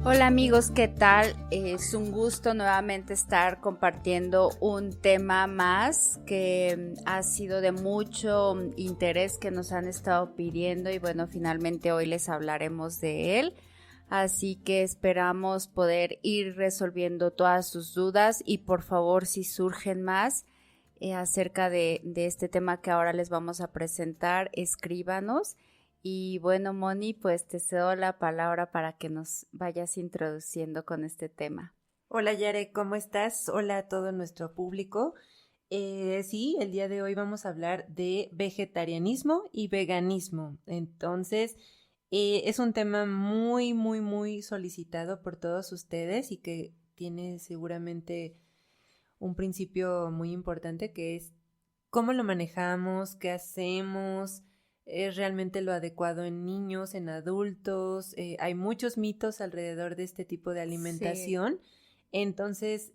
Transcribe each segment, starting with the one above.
Hola amigos, ¿qué tal? Es un gusto nuevamente estar compartiendo un tema más que ha sido de mucho interés que nos han estado pidiendo y bueno, finalmente hoy les hablaremos de él. Así que esperamos poder ir resolviendo todas sus dudas y por favor si surgen más acerca de este tema que ahora les vamos a presentar, escríbanos. Y bueno, Moni, pues te cedo la palabra para que nos vayas introduciendo con este tema. Hola Yare, ¿cómo estás? Hola a todo nuestro público. Sí, el día de hoy vamos a hablar de vegetarianismo y veganismo. Entonces, es un tema muy solicitado por todos ustedes y que tiene seguramente un principio muy importante que es cómo lo manejamos, qué hacemos, es realmente lo adecuado en niños, en adultos. Hay muchos mitos alrededor de este tipo de Sí. alimentación. Entonces,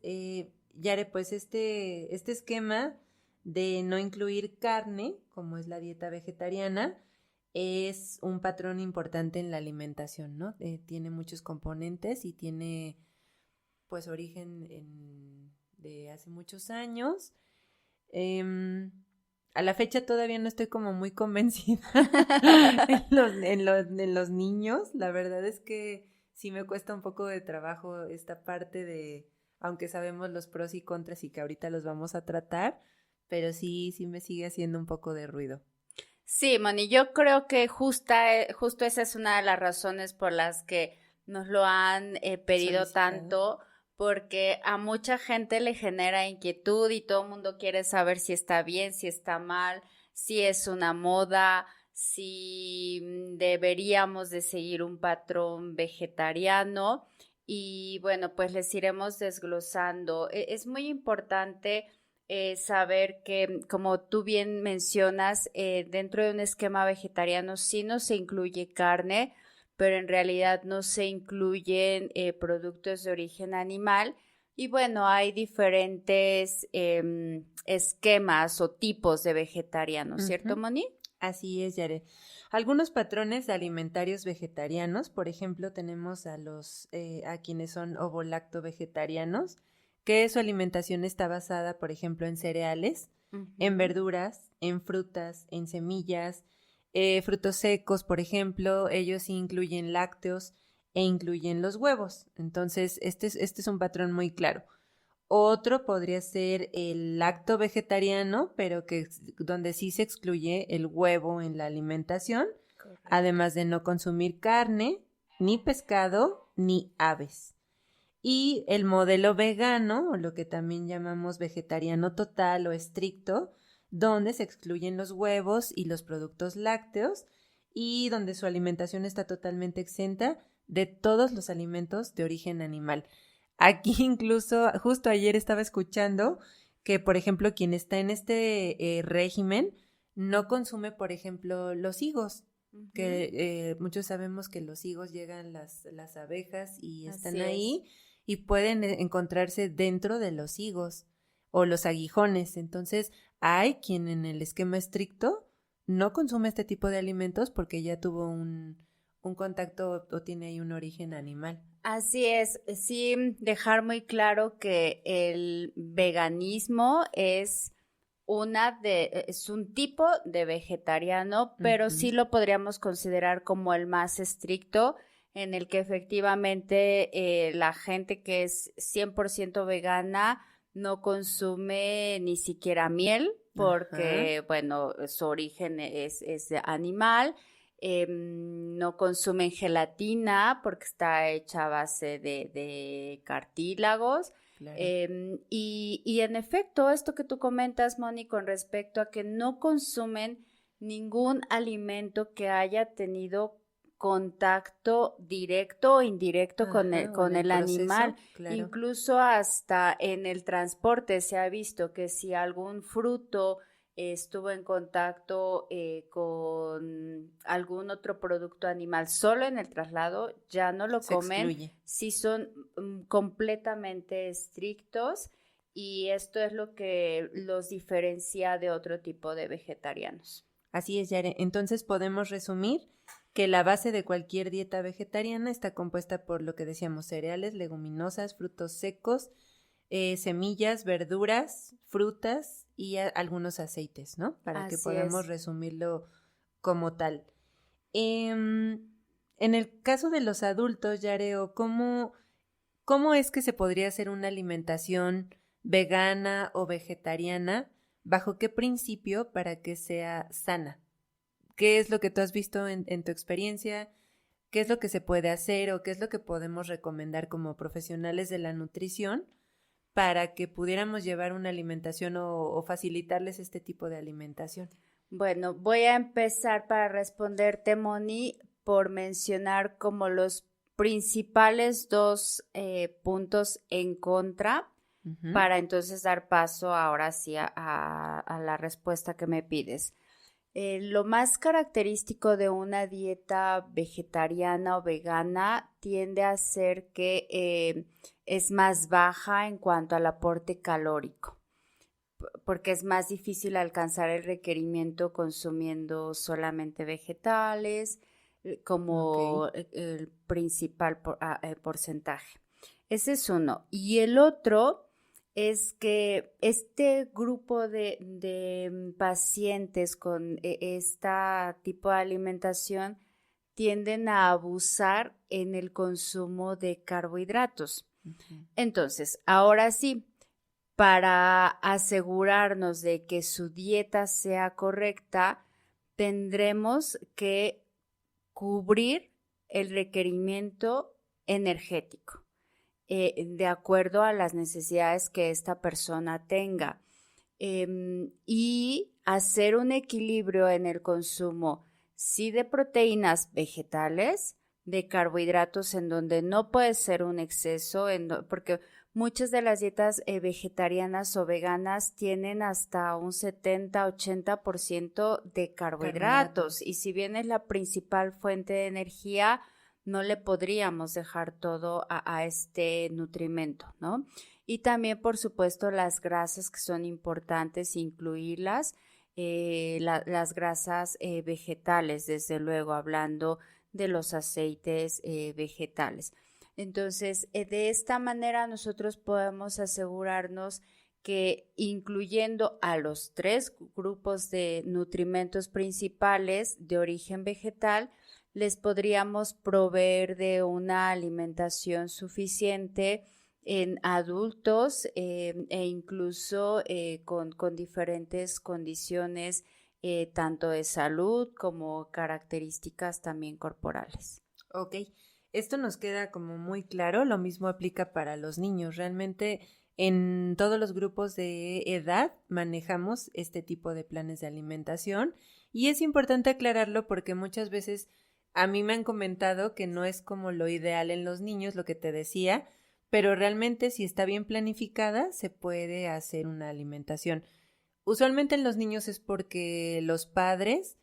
Yare, pues este esquema de no incluir carne, como es la dieta vegetariana, es un patrón importante en la alimentación, ¿no? Tiene muchos componentes y tiene pues origen de hace muchos años. Em, a la fecha todavía no estoy como muy convencida en los niños. La verdad es que sí me cuesta un poco de trabajo esta parte de, aunque sabemos los pros y contras y que ahorita los vamos a tratar, pero sí me sigue haciendo un poco de ruido. Sí, Moni, yo creo que justo esa es una de las razones por las que nos lo han pedido Solicitado. tanto, porque a mucha gente le genera inquietud y todo el mundo quiere saber si está bien, si está mal, si es una moda, si deberíamos de seguir un patrón vegetariano. Y bueno, pues les iremos desglosando. Es muy importante saber que, como tú bien mencionas, dentro de un esquema vegetariano sí no se incluye carne, pero en realidad no se incluyen productos de origen animal. Y bueno, hay diferentes esquemas o tipos de vegetarianos, ¿cierto, Ujú. Moni? Así es, Yare. Algunos patrones alimentarios vegetarianos, por ejemplo, tenemos a quienes son ovolacto vegetarianos, que su alimentación está basada, por ejemplo, en cereales, en Ujú. verduras, en frutas, en semillas, frutos secos, por ejemplo, ellos sí incluyen lácteos e incluyen los huevos. Entonces, este es un patrón muy claro. Otro podría ser el lacto vegetariano, pero donde sí se excluye el huevo en la alimentación, Correcto. además de no consumir carne, ni pescado, ni aves. Y el modelo vegano, o lo que también llamamos vegetariano total o estricto, donde se excluyen los huevos y los productos lácteos y donde su alimentación está totalmente exenta de todos los alimentos de origen animal. Aquí incluso, justo ayer estaba escuchando que, por ejemplo, quien está en este régimen no consume, por ejemplo, los higos, Ujú. que muchos sabemos que los higos llegan las abejas y están Así es. ahí y pueden encontrarse dentro de los higos o los aguijones. Entonces, hay quien en el esquema estricto no consume este tipo de alimentos porque ya tuvo un contacto o tiene ahí un origen animal. Así es, sí dejar muy claro que el veganismo es un tipo de vegetariano, pero Ujú. sí lo podríamos considerar como el más estricto, en el que efectivamente la gente que es 100% vegana no consume ni siquiera miel, Ajá. porque, bueno, su origen es de animal. No consumen gelatina porque está hecha a base de cartílagos. Claro. Y en efecto, esto que tú comentas, Moni, con respecto a que no consumen ningún alimento que haya tenido contacto directo o indirecto Ajá, o en con el el animal. proceso, claro. Incluso hasta en el transporte se ha visto que si algún fruto estuvo en contacto con algún otro producto animal solo en el traslado, ya no lo Se comen, excluye. si son completamente estrictos y esto es lo que los diferencia de otro tipo de vegetarianos. Así es, Yare. Entonces podemos resumir que la base de cualquier dieta vegetariana está compuesta por lo que decíamos, cereales, leguminosas, frutos secos, semillas, verduras, frutas y algunos aceites, ¿no? Para que Así podamos es. resumirlo como tal. En el caso de los adultos, Yareo, ¿cómo es que se podría hacer una alimentación vegana o vegetariana? ¿Bajo qué principio para que sea sana? ¿Qué es lo que tú has visto en tu experiencia? ¿Qué es lo que se puede hacer o qué es lo que podemos recomendar como profesionales de la nutrición para que pudiéramos llevar una alimentación o facilitarles este tipo de alimentación? Bueno, voy a empezar para responderte, Moni, por mencionar como los principales dos puntos en contra Ujú. para entonces dar paso ahora sí a la respuesta que me pides. Lo más característico de una dieta vegetariana o vegana tiende a ser que es más baja en cuanto al aporte calórico, porque es más difícil alcanzar el requerimiento consumiendo solamente vegetales Ok. como el principal porcentaje. Ese es uno. Y el otro es que este grupo de pacientes con este tipo de alimentación tienden a abusar en el consumo de carbohidratos. Ujú. Entonces, ahora sí, para asegurarnos de que su dieta sea correcta, tendremos que cubrir el requerimiento energético de acuerdo a las necesidades que esta persona tenga y hacer un equilibrio en el consumo, sí de proteínas vegetales, de carbohidratos en donde no puede ser un exceso, porque muchas de las dietas vegetarianas o veganas tienen hasta un 70-80% de carbohidratos y Carbohidratos. si bien es la principal fuente de energía, no le podríamos dejar todo a este nutrimento, ¿no? Y también, por supuesto, las grasas que son importantes, incluirlas, las grasas vegetales, desde luego, hablando de los aceites vegetales. Entonces, de esta manera nosotros podemos asegurarnos que incluyendo a los tres grupos de nutrimentos principales de origen vegetal, les podríamos proveer de una alimentación suficiente en adultos e incluso con diferentes condiciones tanto de salud como características también corporales. Ok, esto nos queda como muy claro, lo mismo aplica para los niños. Realmente en todos los grupos de edad manejamos este tipo de planes de alimentación y es importante aclararlo porque muchas veces a mí me han comentado que no es como lo ideal en los niños, lo que te decía, pero realmente si está bien planificada se puede hacer una alimentación. Usualmente en los niños es porque los padres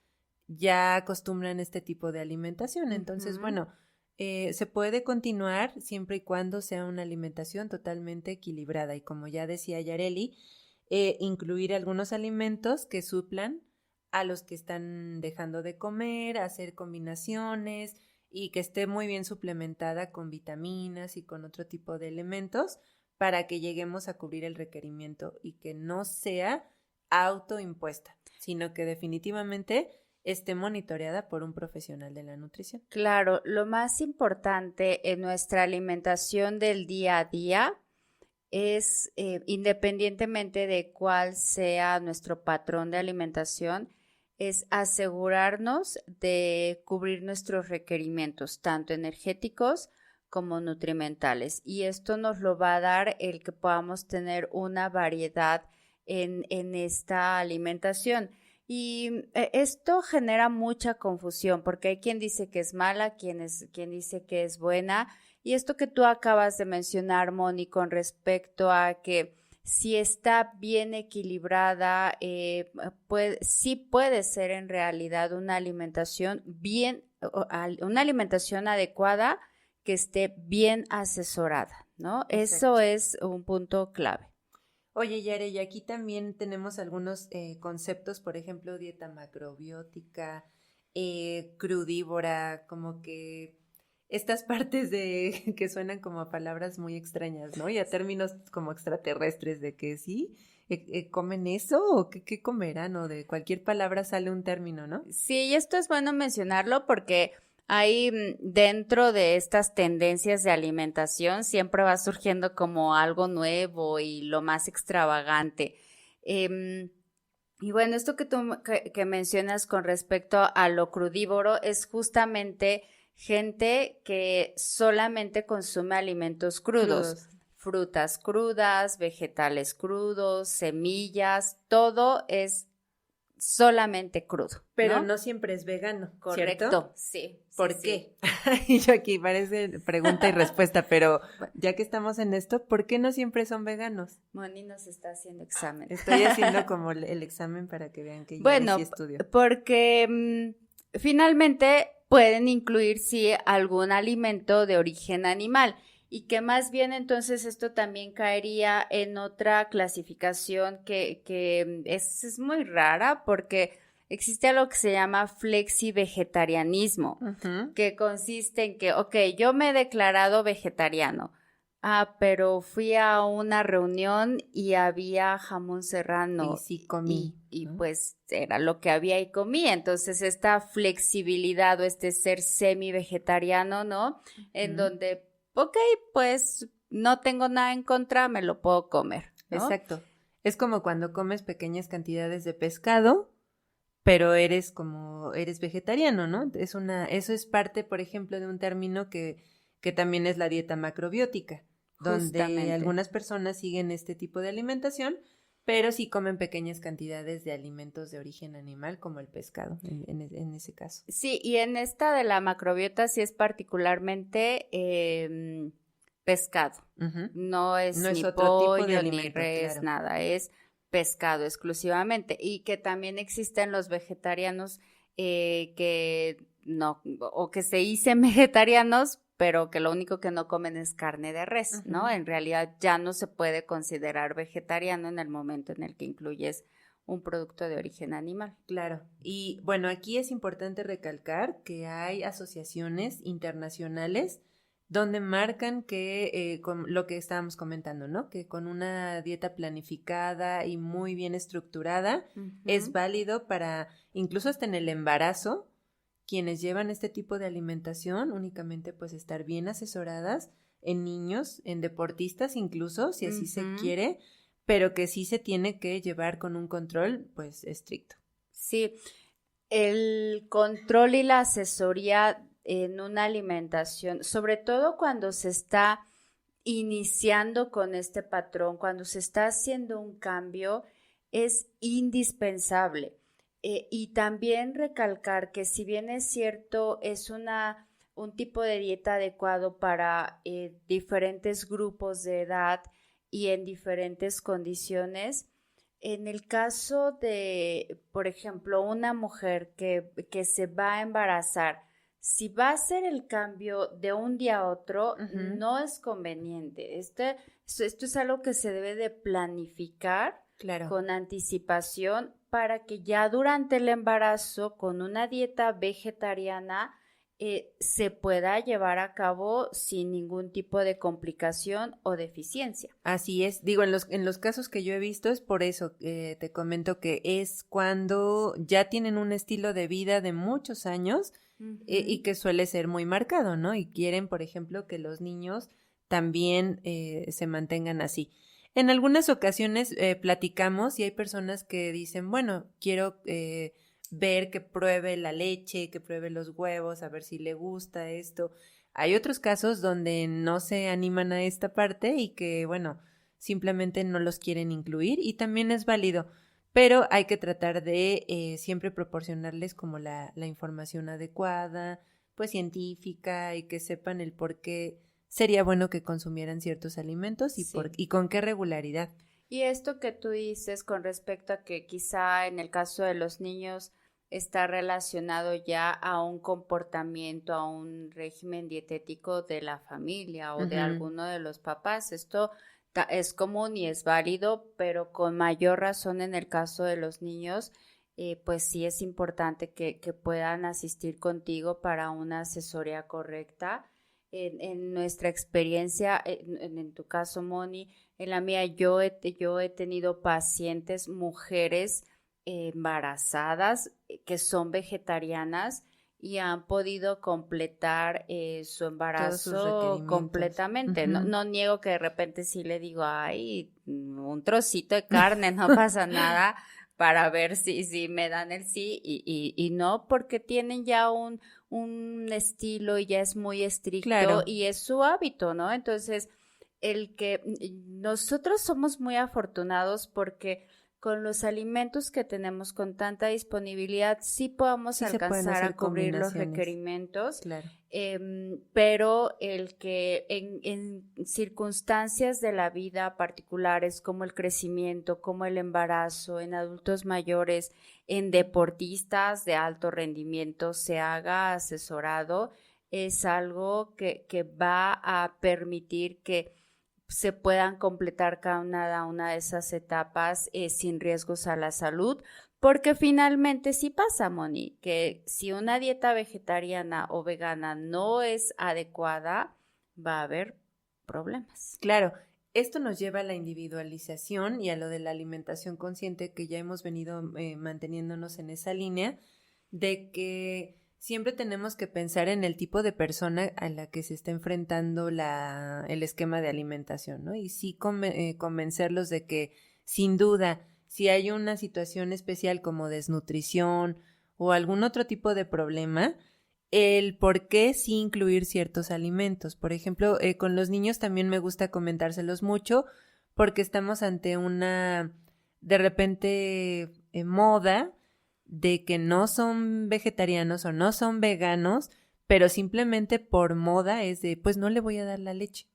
ya acostumbran este tipo de alimentación. Entonces, Ujú. bueno, se puede continuar siempre y cuando sea una alimentación totalmente equilibrada. Y como ya decía Yareli, incluir algunos alimentos que suplan a los que están dejando de comer, hacer combinaciones y que esté muy bien suplementada con vitaminas y con otro tipo de elementos para que lleguemos a cubrir el requerimiento y que no sea autoimpuesta, sino que definitivamente esté monitoreada por un profesional de la nutrición. Claro, lo más importante en nuestra alimentación del día a día es, independientemente de cuál sea nuestro patrón de alimentación, es asegurarnos de cubrir nuestros requerimientos, tanto energéticos como nutrimentales. Y esto nos lo va a dar el que podamos tener una variedad en esta alimentación. Y esto genera mucha confusión porque hay quien dice que es mala, quien dice que es buena. Y esto que tú acabas de mencionar, Moni, con respecto a que si está bien equilibrada, sí puede ser en realidad una alimentación una alimentación adecuada que esté bien asesorada, ¿no? Eso Exacto. es un punto clave. Oye, Yare, y aquí también tenemos algunos conceptos, por ejemplo, dieta macrobiótica, crudívora, como que estas partes de que suenan como a palabras muy extrañas, ¿no? Y a términos como extraterrestres de que sí, ¿comen eso o qué comerán? O de cualquier palabra sale un término, ¿no? Sí, y esto es bueno mencionarlo porque hay dentro de estas tendencias de alimentación siempre va surgiendo como algo nuevo y lo más extravagante. Em, y bueno, esto que mencionas con respecto a lo crudívoro es justamente gente que solamente consume alimentos crudos, frutas crudas, vegetales crudos, semillas, todo es solamente crudo, Pero ¿no? no siempre es vegano, Correcto, ¿cierto? sí. ¿Por Sí, qué? sí. Y yo aquí parece pregunta y respuesta, pero ya que estamos en esto, ¿por qué no siempre son veganos? Moni nos está haciendo examen. Estoy haciendo como el examen para que vean que yo ahí sí Bueno, estudio. porque finalmente pueden incluir, sí, algún alimento de origen animal y que más bien entonces esto también caería en otra clasificación que es muy rara porque existe algo que se llama flexivegetarianismo, que consiste en que, ok, yo me he declarado vegetariano. Pero fui a una reunión y había jamón Y serrano sí comí. y ¿no? pues era lo que había y comí. Entonces esta flexibilidad o este ser semi-vegetariano, ¿no? En donde, ok, pues no tengo nada en contra, me lo puedo comer, ¿no? Exacto. Es como cuando comes pequeñas cantidades de pescado, pero eres vegetariano, ¿no? Eso es parte, por ejemplo, de un término que también es la dieta macrobiótica, donde Justamente. algunas personas siguen este tipo de alimentación, pero sí comen pequeñas cantidades de alimentos de origen animal, como el pescado, en ese caso. Sí, y en esta de la macrobiota sí es particularmente pescado. Ujú. No es No es ni otro tipo de pollo, ni alimento, res, claro. nada, es pescado exclusivamente. Y que también existen los vegetarianos que no, o que se dicen vegetarianos, pero que lo único que no comen es carne de res, ¿no? Ujú. En realidad ya no se puede considerar vegetariano en el momento en el que incluyes un producto de origen animal. Claro, y bueno, aquí es importante recalcar que hay asociaciones internacionales donde marcan que, con lo que estábamos comentando, ¿no? Que con una dieta planificada y muy bien estructurada es Ujú. válido para, incluso hasta en el embarazo, quienes llevan este tipo de alimentación únicamente pues estar bien asesoradas en niños, en deportistas incluso, si así se Ujú. quiere, pero que sí se tiene que llevar con un control pues estricto. Sí, el control y la asesoría en una alimentación, sobre todo cuando se está iniciando con este patrón, cuando se está haciendo un cambio, es indispensable. Y también recalcar que si bien es cierto, es un tipo de dieta adecuado para diferentes grupos de edad y en diferentes condiciones, en el caso de, por ejemplo, una mujer que se va a embarazar, si va a hacer el cambio de un día a otro, Ujú, no es conveniente. Esto es algo que se debe de planificar claro. con anticipación para que ya durante el embarazo, con una dieta vegetariana, se pueda llevar a cabo sin ningún tipo de complicación o deficiencia. Así es, digo, en los casos que yo he visto es por eso te comento que es cuando ya tienen un estilo de vida de muchos años y que suele ser muy marcado, ¿no? Y quieren, por ejemplo, que los niños también se mantengan así. En algunas ocasiones platicamos y hay personas que dicen, bueno, quiero ver que pruebe la leche, que pruebe los huevos, a ver si le gusta esto. Hay otros casos donde no se animan a esta parte y que, bueno, simplemente no los quieren incluir y también es válido, pero hay que tratar de siempre proporcionarles como la información adecuada, pues científica y que sepan el por qué sería bueno que consumieran ciertos alimentos Sí. y con qué regularidad. Y esto que tú dices con respecto a que quizá en el caso de los niños está relacionado ya a un comportamiento, a un régimen dietético de la familia o de Ujú. alguno de los papás. Esto es común y es válido, pero con mayor razón en el caso de los niños, pues sí es importante que puedan asistir contigo para una asesoría correcta. En nuestra experiencia, en tu caso, Moni, en la mía, yo he tenido pacientes, mujeres embarazadas que son vegetarianas y han podido completar su Todos sus embarazo requerimientos. completamente. No, Ujú. no niego que de repente sí le digo, ay, un trocito de carne, no pasa nada, para ver si me dan el sí y no, porque tienen ya un estilo y ya es muy estricto Claro, y es su hábito, ¿no? Entonces, nosotros somos muy afortunados porque con los alimentos que tenemos con tanta disponibilidad sí podemos sí se pueden alcanzar hacer a cubrir los combinaciones. requerimientos, Claro. pero el que en circunstancias de la vida particulares como el crecimiento, como el embarazo, en adultos mayores, en deportistas de alto rendimiento se haga asesorado, es algo que va a permitir que se puedan completar cada una de esas etapas sin riesgos a la salud, porque finalmente sí pasa, Moni, que si una dieta vegetariana o vegana no es adecuada, va a haber problemas. Claro, esto nos lleva a la individualización y a lo de la alimentación consciente que ya hemos venido manteniéndonos en esa línea de que siempre tenemos que pensar en el tipo de persona a la que se está enfrentando el esquema de alimentación, ¿no? Y sí convencerlos de que, sin duda, si hay una situación especial como desnutrición o algún otro tipo de problema, el por qué sí incluir ciertos alimentos. Por ejemplo, con los niños también me gusta comentárselos mucho porque estamos ante una, de repente, moda de que no son vegetarianos o no son veganos, pero simplemente por moda es de, pues no le voy a dar la leche.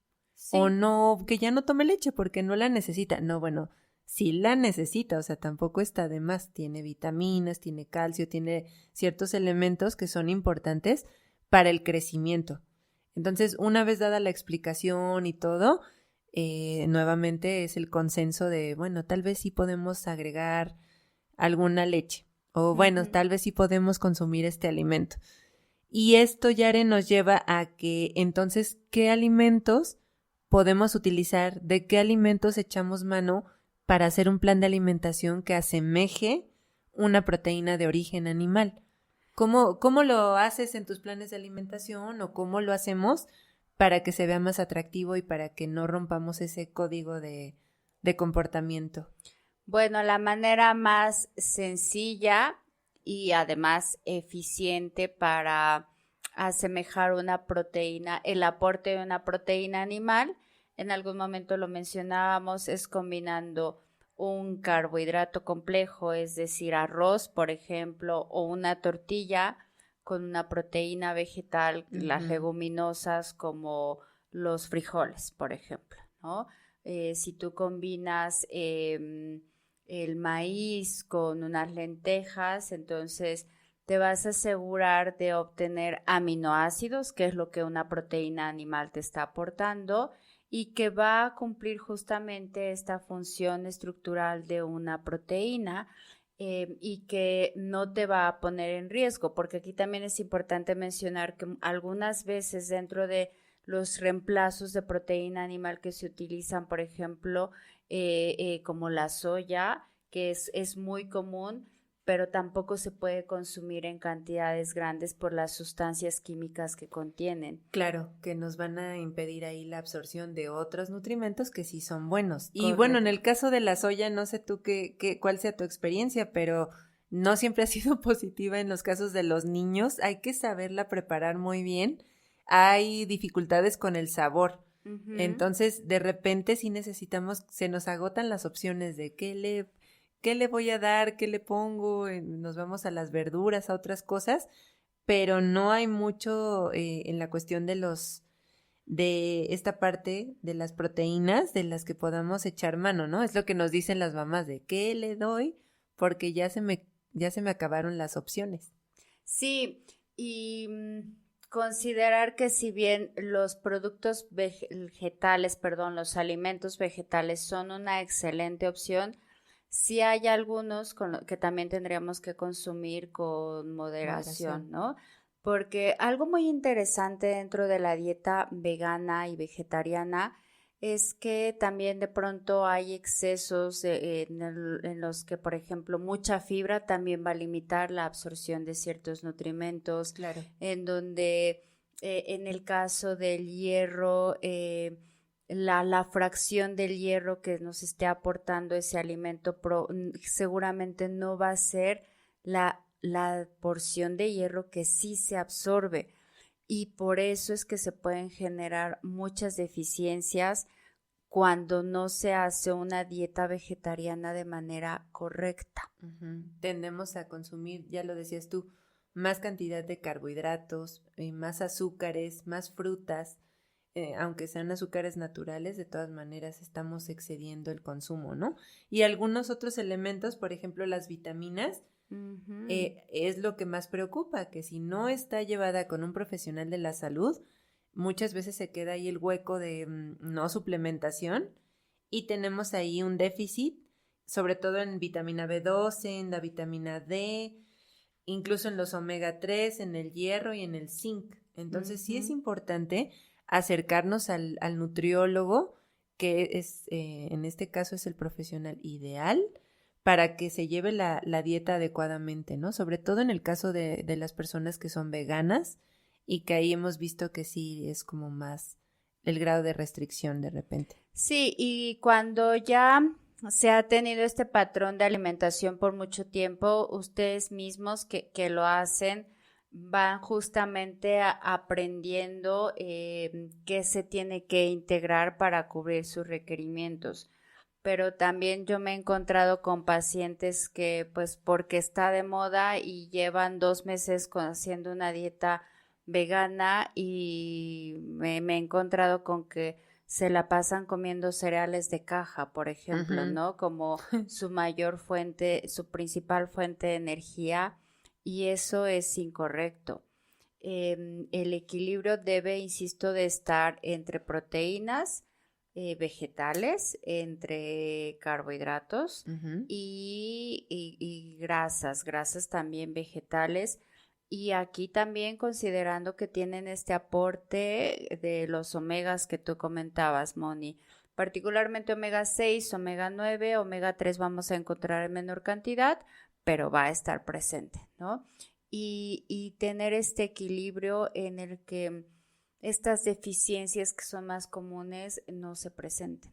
O Sí. no, que ya no tome leche porque no la necesita. No, bueno, sí la necesita, o sea, tampoco está de más. Tiene vitaminas, tiene calcio, tiene ciertos elementos que son importantes para el crecimiento. Entonces, una vez dada la explicación y todo, nuevamente es el consenso de, bueno, tal vez sí podemos agregar alguna leche o bueno, Ujú. tal vez sí podemos consumir este alimento. Y esto, Yare, nos lleva a que entonces, ¿qué alimentos podemos utilizar? ¿De qué alimentos echamos mano para hacer un plan de alimentación que asemeje una proteína de origen animal? ¿Cómo lo haces en tus planes de alimentación o cómo lo hacemos para que se vea más atractivo y para que no rompamos ese código de comportamiento? Bueno, la manera más sencilla y además eficiente para asemejar una proteína, el aporte de una proteína animal, en algún momento lo mencionábamos, es combinando un carbohidrato complejo, es decir, arroz, por ejemplo, o una tortilla con una proteína vegetal, las Ujú. leguminosas como los frijoles, por ejemplo, ¿no? Si tú combinas el maíz con unas lentejas, entonces te vas a asegurar de obtener aminoácidos, que es lo que una proteína animal te está aportando y que va a cumplir justamente esta función estructural de una proteína. Y que no te va a poner en riesgo, porque aquí también es importante mencionar que algunas veces dentro de los reemplazos de proteína animal que se utilizan, por ejemplo, como la soya, que es muy común, pero tampoco se puede consumir en cantidades grandes por las sustancias químicas que contienen. Claro, que nos van a impedir ahí la absorción de otros nutrimentos que sí son buenos. Y bueno, en Correcto. el caso de la soya, no sé tú cuál sea tu experiencia, pero no siempre ha sido positiva en los casos de los niños. Hay que saberla preparar muy bien. Hay dificultades con el sabor. Ujú. Entonces, de repente sí necesitamos, se nos agotan las opciones de qué le voy a dar, qué le pongo, nos vamos a las verduras, a otras cosas, pero no hay mucho en la cuestión de esta parte de las proteínas de las que podamos echar mano, ¿no? Es lo que nos dicen las mamás de qué le doy porque ya se me acabaron las opciones. Sí, y considerar que si bien los productos vegetales, perdón, los alimentos vegetales son una excelente opción, Sí hay algunos que también tendríamos que consumir con moderación, ¿no? Porque algo muy interesante dentro de la dieta vegana y vegetariana es que también de pronto hay excesos en los que, por ejemplo, mucha fibra también va a limitar la absorción de ciertos nutrimentos, Claro. en donde en el caso del hierro, la fracción del hierro que nos esté aportando ese alimento seguramente no va a ser la porción de hierro que sí se absorbe, y por eso es que se pueden generar muchas deficiencias cuando no se hace una dieta vegetariana de manera correcta. Tendemos a consumir, ya lo decías tú, más cantidad de carbohidratos, más azúcares, más frutas. Aunque sean azúcares naturales, de todas maneras estamos excediendo el consumo, ¿no? Y algunos otros elementos, por ejemplo, las vitaminas, es lo que más preocupa, que si no está llevada con un profesional de la salud, muchas veces se queda ahí el hueco de no suplementación y tenemos ahí un déficit, sobre todo en vitamina B12, en la vitamina D, incluso en los omega 3, en el hierro y en el zinc. Entonces sí es importante acercarnos al nutriólogo, que es, en este caso es el profesional ideal para que se lleve la dieta adecuadamente, ¿no? Sobre todo en el caso de las personas que son veganas y que ahí hemos visto que sí es como más el grado de restricción de repente. Sí, y cuando ya se ha tenido este patrón de alimentación por mucho tiempo, ustedes mismos que lo hacen van justamente aprendiendo qué se tiene que integrar para cubrir sus requerimientos. Pero también yo me he encontrado con pacientes que pues porque está de moda y llevan 2 meses haciendo una dieta vegana, y me he encontrado con que se la pasan comiendo cereales de caja, por ejemplo, ¿no? Como su mayor fuente, su principal fuente de energía, y eso es incorrecto. El equilibrio debe, insisto, de estar entre proteínas, vegetales, entre carbohidratos y grasas también vegetales. Y aquí también considerando que tienen este aporte de los omegas que tú comentabas, Moni, particularmente omega 6, omega 9, omega 3 vamos a encontrar en menor cantidad, pero va a estar presente, ¿no? Y tener este equilibrio en el que estas deficiencias que son más comunes no se presenten.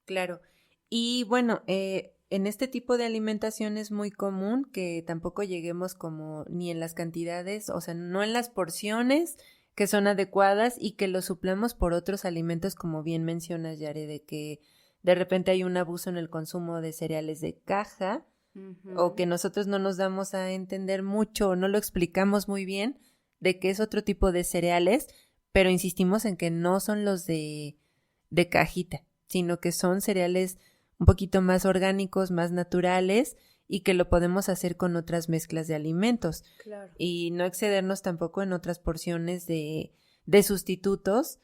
Claro. Y bueno, en este tipo de alimentación es muy común que tampoco lleguemos como ni en las cantidades, o sea, no en las porciones que son adecuadas y que lo suplamos por otros alimentos, como bien mencionas, Yare, de que de repente hay un abuso en el consumo de cereales de caja o que nosotros no nos damos a entender mucho o no lo explicamos muy bien de que es otro tipo de cereales, pero insistimos en que no son los de cajita, sino que son cereales un poquito más orgánicos, más naturales y que lo podemos hacer con otras mezclas de alimentos. Claro. Y no excedernos tampoco en otras porciones de sustitutos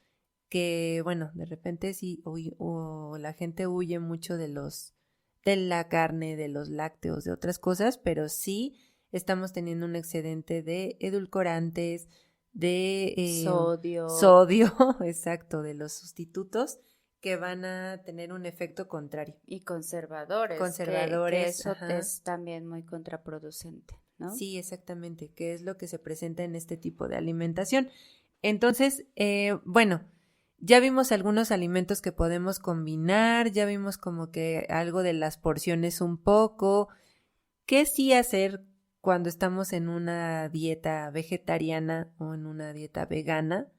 que, bueno, de repente sí, o la gente huye mucho de la carne, de los lácteos, de otras cosas, pero sí estamos teniendo un excedente de edulcorantes, de sodio, exacto, de los sustitutos que van a tener un efecto contrario. Y conservadores. Que eso es también muy contraproducente, ¿no? Sí, exactamente, que es lo que se presenta en este tipo de alimentación. Entonces, bueno, ya vimos algunos alimentos que podemos combinar, ya vimos como que algo de las porciones un poco. ¿Qué sí hacer cuando estamos en una dieta vegetariana o en una dieta vegana?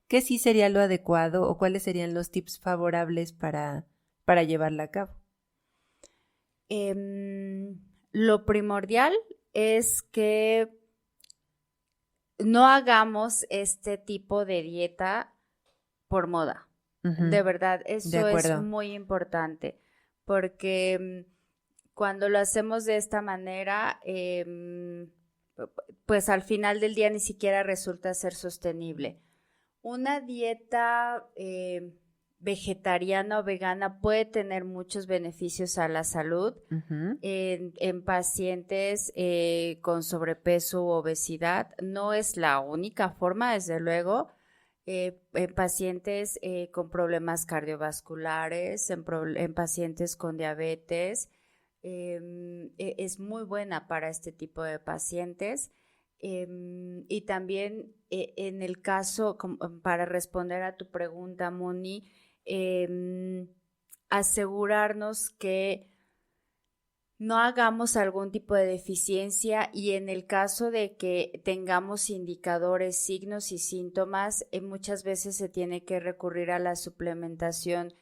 ¿Qué sí sería lo adecuado o cuáles serían los tips favorables para llevarla a cabo? Lo primordial es que no hagamos este tipo de dieta por moda. De verdad, eso es muy importante, porque cuando lo hacemos de esta manera, pues al final del día ni siquiera resulta ser sostenible. Una dieta vegetariana o vegana puede tener muchos beneficios a la salud Ujú. en pacientes con sobrepeso u obesidad. No es la única forma, desde luego. En pacientes con problemas cardiovasculares, en pacientes con diabetes, es muy buena para este tipo de pacientes. Y también en el caso, para responder a tu pregunta, Moni, asegurarnos que no hagamos algún tipo de deficiencia y en el caso de que tengamos indicadores, signos y síntomas, muchas veces se tiene que recurrir a la suplementación.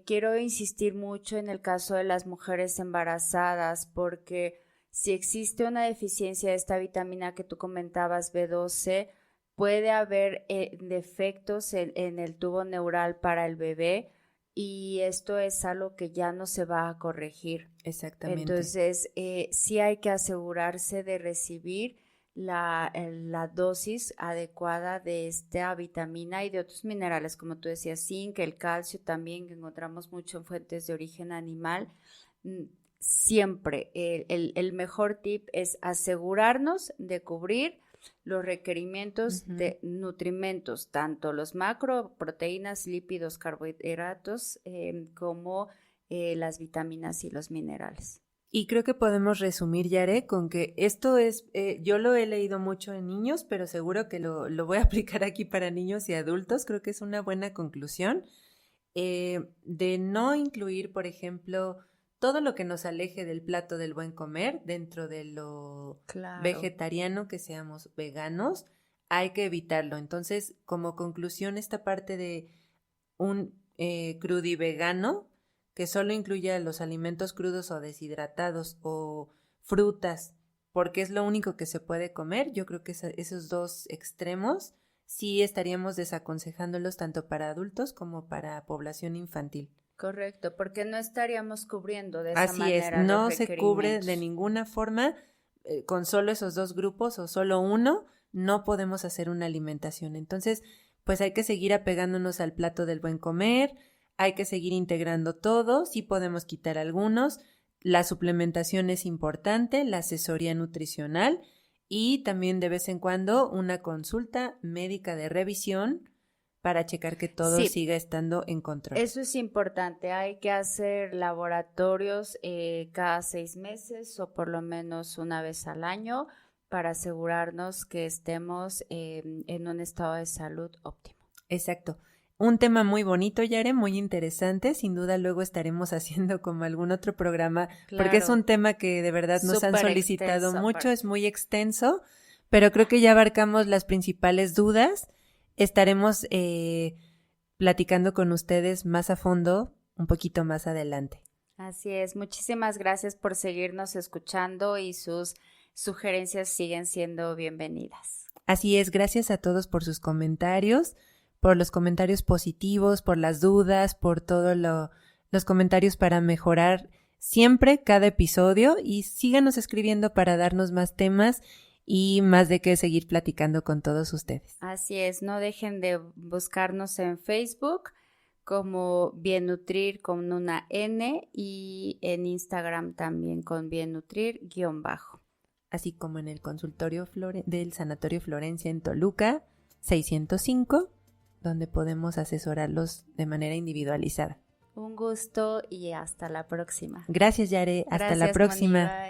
Quiero insistir mucho en el caso de las mujeres embarazadas porque si existe una deficiencia de esta vitamina que tú comentabas, B12, puede haber defectos en el tubo neural para el bebé y esto es algo que ya no se va a corregir. Exactamente. Entonces, sí hay que asegurarse de recibir la dosis adecuada de esta vitamina y de otros minerales, como tú decías, zinc, el calcio también, que encontramos mucho en fuentes de origen animal. Siempre el mejor tip es asegurarnos de cubrir los requerimientos de nutrimentos, tanto los macroproteínas, lípidos, carbohidratos, como las vitaminas y los minerales. Y creo que podemos resumir, Yare, con que esto es, yo lo he leído mucho en niños, pero seguro que lo voy a aplicar aquí para niños y adultos. Creo que es una buena conclusión de no incluir, por ejemplo, todo lo que nos aleje del plato del buen comer dentro de lo vegetariano, que seamos veganos, hay que evitarlo. Entonces, como conclusión, esta parte de un crudivegano, que solo incluya los alimentos crudos o deshidratados o frutas, porque es lo único que se puede comer, yo creo que esos dos extremos sí estaríamos desaconsejándolos tanto para adultos como para población infantil. Correcto, porque no estaríamos cubriendo de esa Así manera es, no los se cubre de ninguna forma con solo esos dos grupos o solo uno, no podemos hacer una alimentación. Entonces, pues hay que seguir apegándonos al plato del buen comer, hay que seguir integrando todo, sí podemos quitar algunos, la suplementación es importante, la asesoría nutricional y también de vez en cuando una consulta médica de revisión para checar que todo siga estando en control. Eso es importante, hay que hacer laboratorios cada 6 meses o por lo menos una vez al año para asegurarnos que estemos en un estado de salud óptimo. Exacto. Un tema muy bonito, Yare, muy interesante. Sin duda luego estaremos haciendo como algún otro programa, porque es un tema que de verdad nos han solicitado mucho, es muy extenso, pero creo que ya abarcamos las principales dudas. Estaremos platicando con ustedes más a fondo un poquito más adelante. Así es, muchísimas gracias por seguirnos escuchando y sus sugerencias siguen siendo bienvenidas. Así es, gracias a todos por sus comentarios, por los comentarios positivos, por las dudas, por todos los comentarios para mejorar siempre cada episodio y síganos escribiendo para darnos más temas y más de qué seguir platicando con todos ustedes. Así es, no dejen de buscarnos en Facebook como Bien Nutrir con una N y en Instagram también con Bien Nutrir _ así como en el consultorio del Sanatorio Florencia en Toluca 605, donde podemos asesorarlos de manera individualizada. Un gusto y hasta la próxima. Gracias, Yare. Hasta la próxima. Moni, bye.